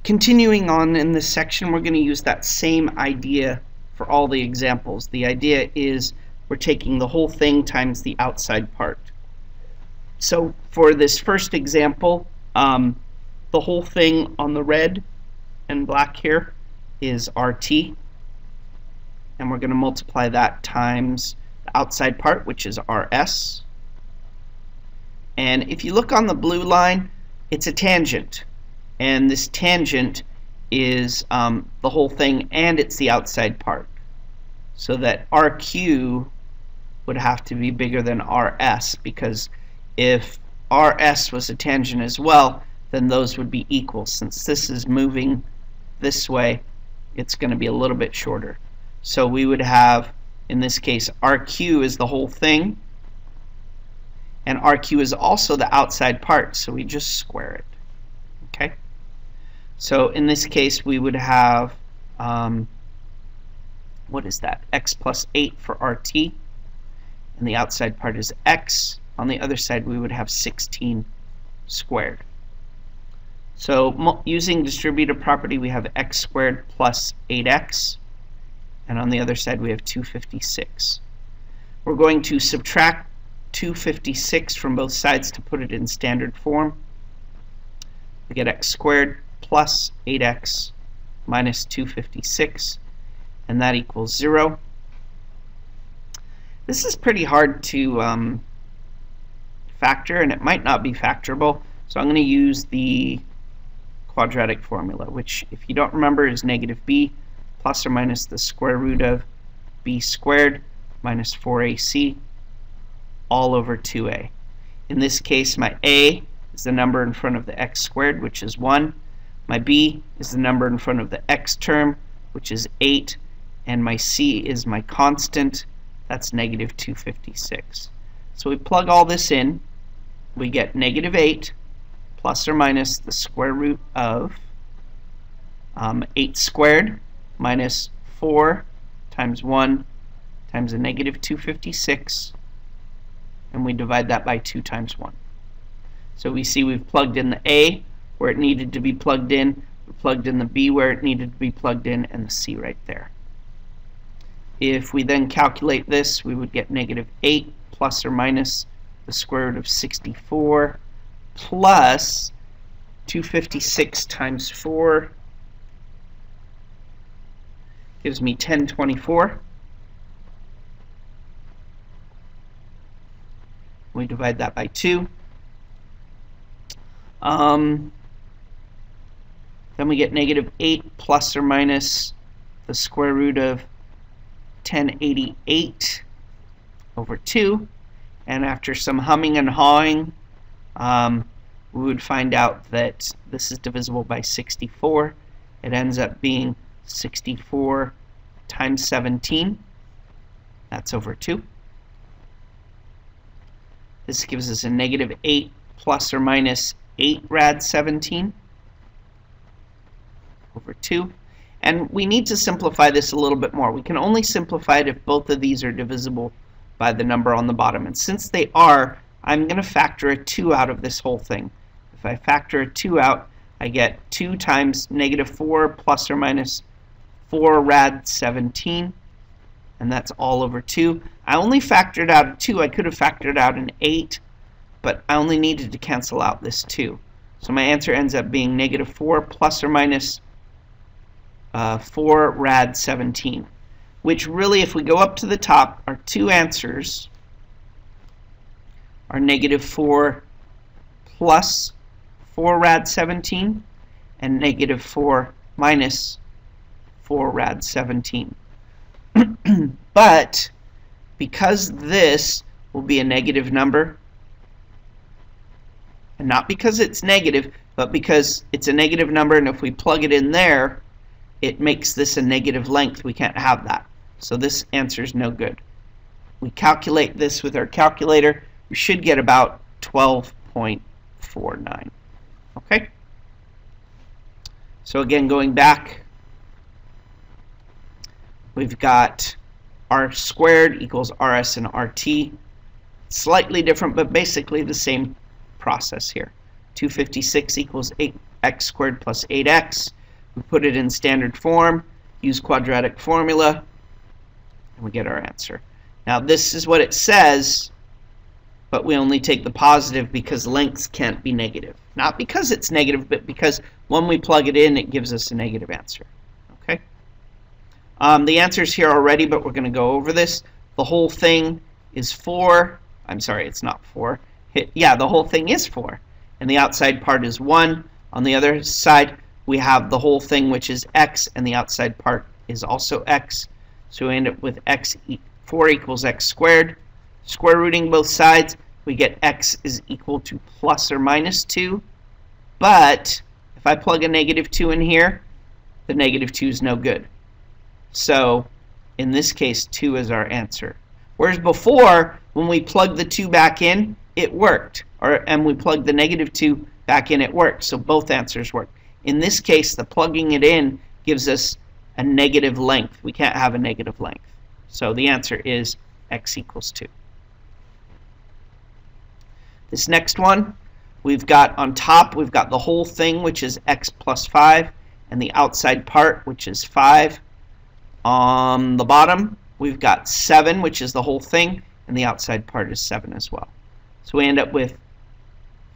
Continuing on in this section, we're going to use that same idea for all the examples. The idea is we're taking the whole thing times the outside part. So for this first example, the whole thing on the red and black here is RT, and we're going to multiply that times the outside part, which is RS. And if you look on the blue line, it's a tangent, and this tangent is the whole thing, and it's the outside part, so that RQ would have to be bigger than RS, because if RS was a tangent as well, then those would be equal. Since this is moving this way, it's going to be a little bit shorter. So we would have, in this case, RQ is the whole thing, and RQ is also the outside part, so we just square it. Okay? So in this case, we would have, what is that? X plus 8 for RT, and the outside part is X. On the other side, we would have 16 squared. So using distributive property, we have x squared plus 8x, and on the other side we have 256. We're going to subtract 256 from both sides to put it in standard form. We get x squared plus 8x minus 256, and that equals 0. This is pretty hard to factor, and it might not be factorable, so I'm going to use the quadratic formula, which, if you don't remember, is negative b plus or minus the square root of b squared minus 4ac all over 2a. In this case, my a is the number in front of the x squared, which is 1. My b is the number in front of the x term, which is 8. And my c is my constant. That's negative 256. So we plug all this in. We get negative 8 plus or minus the square root of 8 squared minus 4 times 1 times a negative 256, and we divide that by 2 times 1. So we see we've plugged in the a where it needed to be plugged in, we plugged in the b where it needed to be plugged in, and the c right there. If we then calculate this, we would get negative 8 plus or minus the square root of 64 plus 256 times 4 gives me 1024. We divide that by 2. Then we get negative 8 plus or minus the square root of 1088 over 2. And after some humming and hawing, we would find out that this is divisible by 64. It ends up being 64 times 17. That's over 2. This gives us a negative 8 plus or minus 8 rad 17 over 2. And we need to simplify this a little bit more. We can only simplify it if both of these are divisible by the number on the bottom. And since they are, I'm going to factor a 2 out of this whole thing. If I factor a 2 out, I get 2 times negative 4 plus or minus 4 rad 17, and that's all over 2. I only factored out a 2. I could have factored out an 8, but I only needed to cancel out this 2. So my answer ends up being negative 4 plus or minus 4 rad 17, which really, if we go up to the top, our two answers are negative 4 plus 4 rad 17 and negative 4 minus 4 rad 17. But because this will be a negative number, and not because it's negative, but because it's a negative number, and if we plug it in there, it makes this a negative length. We can't have that. So this answer is no good. We calculate this with our calculator. We should get about 12.49. Okay? So again, going back, we've got r squared equals rs and rt. Slightly different, but basically the same process here. 256 equals 8 x squared plus 8x. We put it in standard form, use quadratic formula, and we get our answer. Now this is what it says, but we only take the positive because lengths can't be negative. Not because it's negative, but because when we plug it in, it gives us a negative answer. Okay. The answer's here already, but we're going to go over this. The whole thing is 4. I'm sorry, it's not 4. Yeah, the whole thing is 4. And the outside part is 1. On the other side, we have the whole thing, which is x, and the outside part is also x. So we end up with 4 equals x squared. Square rooting both sides, we get x is equal to plus or minus 2. But if I plug a negative 2 in here, the negative 2 is no good. So in this case, 2 is our answer. Whereas before, when we plugged the 2 back in, it worked. And we plugged the negative 2 back in, it worked. So both answers work. In this case, the plugging it in gives us a negative length. We can't have a negative length. So the answer is x equals 2. This next one, we've got on top, we've got the whole thing, which is x plus 5, and the outside part, which is 5. On the bottom, we've got 7, which is the whole thing, and the outside part is 7 as well. So we end up with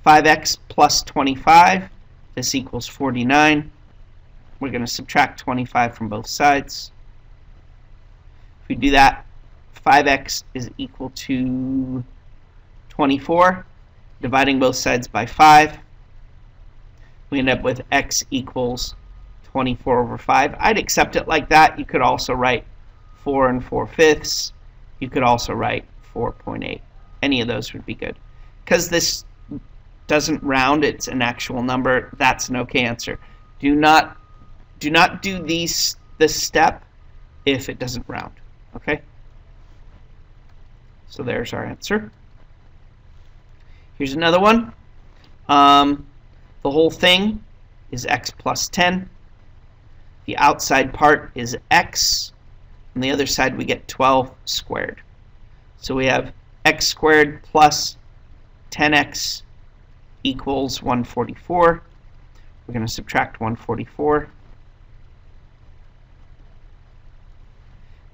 5x plus 25. This equals 49. We're going to subtract 25 from both sides. If we do that, 5x is equal to 24. Dividing both sides by 5, we end up with x equals 24 over 5. I'd accept it like that. You could also write 4 4/5. You could also write 4.8. Any of those would be good. Because this doesn't round, it's an actual number, that's an okay answer. Do not do this step if it doesn't round. Okay? So there's our answer. Here's another one. The whole thing is x plus 10. The outside part is x. On the other side, we get 12 squared. So we have x squared plus 10x equals 144. We're going to subtract 144.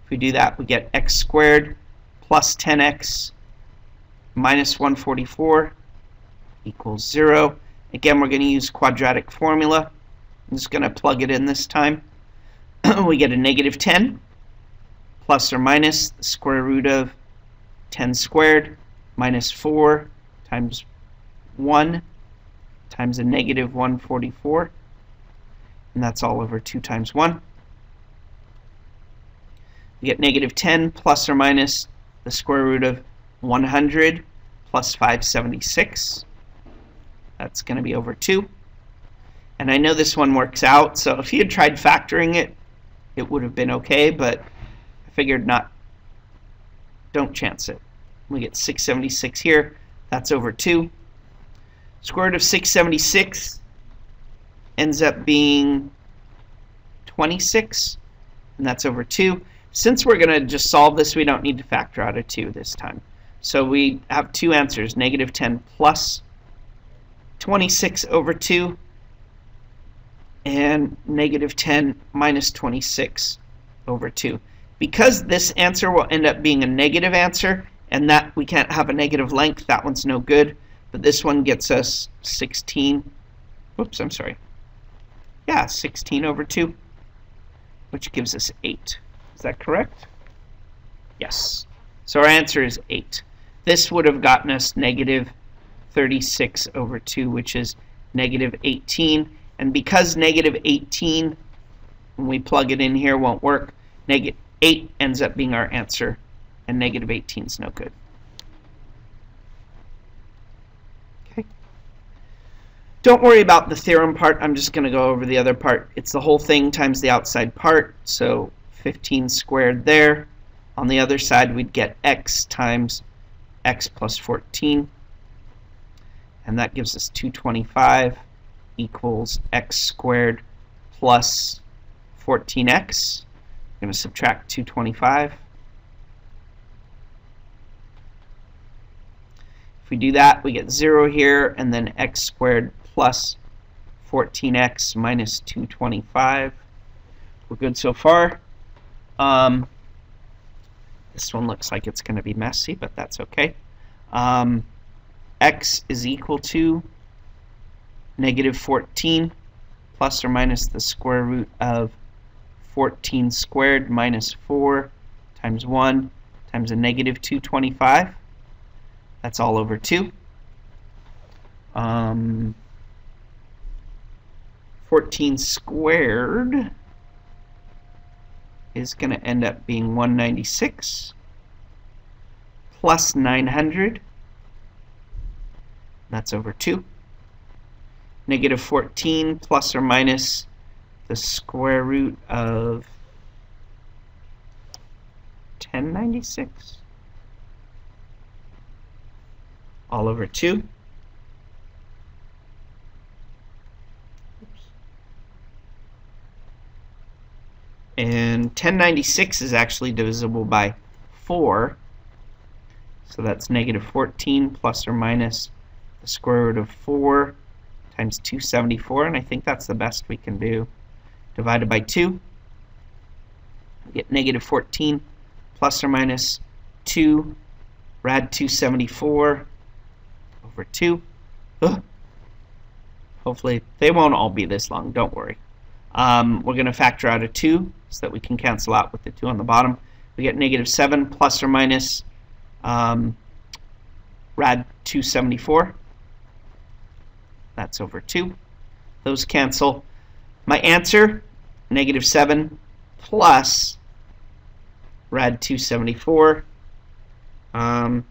If we do that, we get x squared plus 10x minus 144 equals 0. Again, we're going to use quadratic formula. I'm just going to plug it in this time. We get a negative 10 plus or minus the square root of 10 squared minus 4 times 1 times a negative 144. And that's all over 2 times 1. We get negative 10 plus or minus the square root of 100 plus 576. That's going to be over 2. And I know this one works out, so if you had tried factoring it, it would have been okay, but I figured not. Don't chance it. We get 676 here. That's over 2. Square root of 676 ends up being 26, and that's over 2. Since we're going to just solve this, we don't need to factor out a 2 this time. So we have two answers, negative 10 plus 26 over 2, and negative 10 minus 26 over 2. Because this answer will end up being a negative answer, and that we can't have a negative length, that one's no good. But this one gets us 16. Whoops, I'm sorry. Yeah, 16 over 2, which gives us 8. Is that correct? Yes. So our answer is 8. This would have gotten us negative 36 over 2, which is negative 18. And because negative 18, when we plug it in here, won't work, negative 8 ends up being our answer, and negative 18 is no good. Okay. Don't worry about the theorem part. I'm just going to go over the other part. It's the whole thing times the outside part, so 15 squared there. On the other side, we'd get x times x plus 14, and that gives us 225 equals x squared plus 14x. I'm going to subtract 225. If we do that, we get 0 here, and then x squared plus 14x minus 225. We're good so far. This one looks like it's going to be messy, but that's okay. X is equal to negative 14 plus or minus the square root of 14 squared minus 4 times 1 times a negative 225. That's all over 2. 14 squared is going to end up being 196 plus 900. That's over 2. Negative 14 plus or minus the square root of 1096 all over 2. And 1096 is actually divisible by 4, so that's negative 14 plus or minus the square root of 4 times 274, and I think that's the best we can do. Divided by 2, we get negative 14 plus or minus 2 rad 274 over 2. Ugh. Hopefully they won't all be this long, don't worry. We're going to factor out a 2 so that we can cancel out with the 2 on the bottom. We get negative 7 plus or minus rad 274. That's over 2. Those cancel. My answer, negative 7 plus rad 274. Let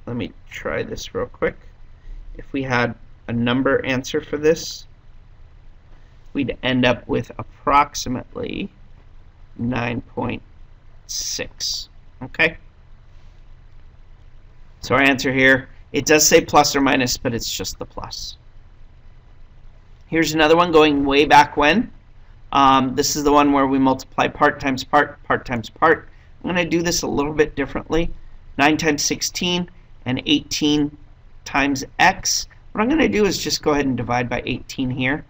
me try this real quick. If we had a number answer for this, we'd end up with approximately 9.6. Okay? So our answer here, it does say plus or minus, but it's just the plus. Here's another one going way back when. This is the one where we multiply part times part, part times part. I'm going to do this a little bit differently. 9 times 16 and 18 times x. What I'm going to do is just go ahead and divide by 18 here.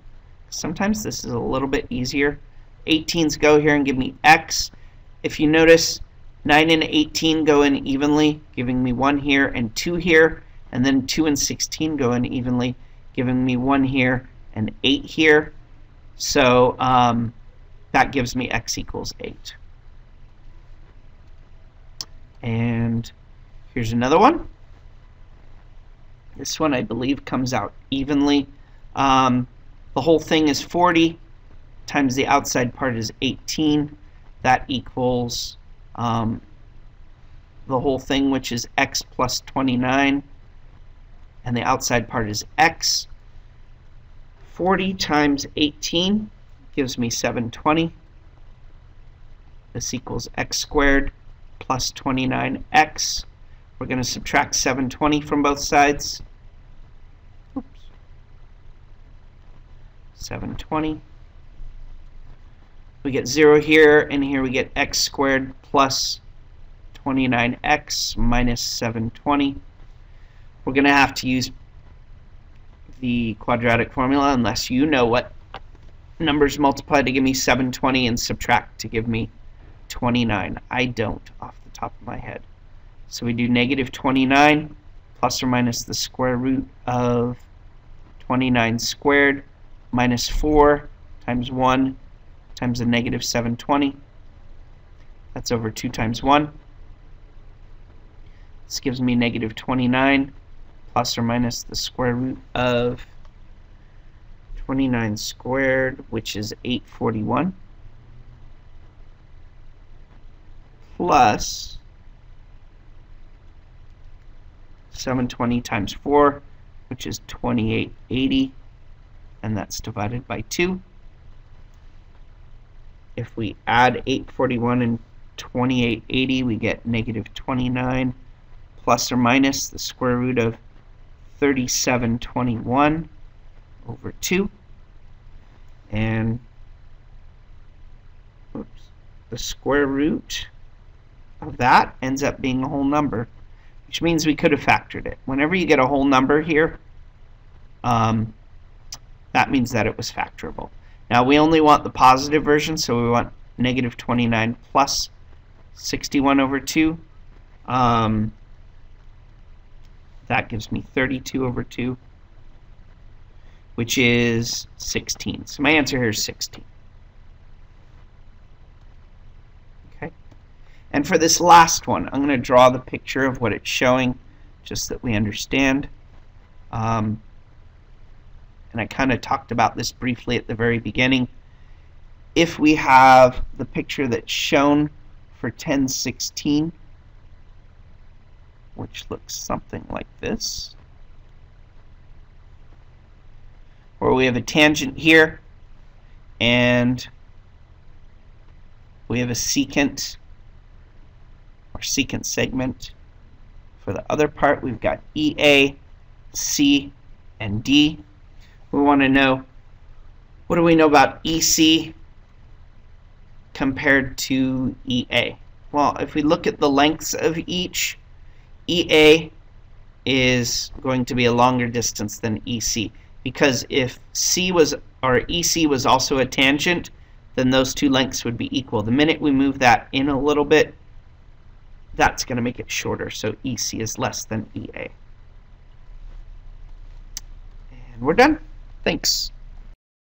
Sometimes this is a little bit easier. 18s go here and give me x. If you notice, 9 and 18 go in evenly, giving me 1 here and 2 here. And then 2 and 16 go in evenly, giving me 1 here and 8 here. So that gives me x equals 8. And here's another one. This one, I believe, comes out evenly. The whole thing is 40 times the outside part is 18. That equals the whole thing, which is x plus 29. And the outside part is x. 40 times 18 gives me 720. This equals x squared plus 29x. We're going to subtract 720 from both sides. Oops. 720. We get 0 here, and here we get x squared plus 29x minus 720. We're going to have to use the quadratic formula unless you know what numbers multiply to give me 720 and subtract to give me 29. I don't off the top of my head. So we do negative 29 plus or minus the square root of 29 squared minus 4 times 1 times a negative 720. That's over 2 times 1. This gives me negative 29 plus or minus the square root of 29 squared, which is 841, plus 720 times 4, which is 2880, and that's divided by 2. If we add 841 and 2880, we get negative 29 plus or minus the square root of 3721 over 2. And the square root of that ends up being a whole number, which means we could have factored it. Whenever you get a whole number here, that means that it was factorable. Now we only want the positive version, so we want negative 29 plus 61 over 2. That gives me 32 over 2, which is 16. So my answer here is 16. Okay. And for this last one, I'm going to draw the picture of what it's showing, just that we understand. And I kind of talked about this briefly at the very beginning. If we have the picture that's shown for 10.16, which looks something like this, where we have a tangent here, and we have a secant, or secant segment. For the other part, we've got EA, C, and D. We want to know, what do we know about EC compared to EA? Well, if we look at the lengths of each, EA is going to be a longer distance than EC, because if C was, or EC was also a tangent, then those two lengths would be equal. The minute we move that in a little bit, that's going to make it shorter, so EC is less than EA. And we're done. Thanks.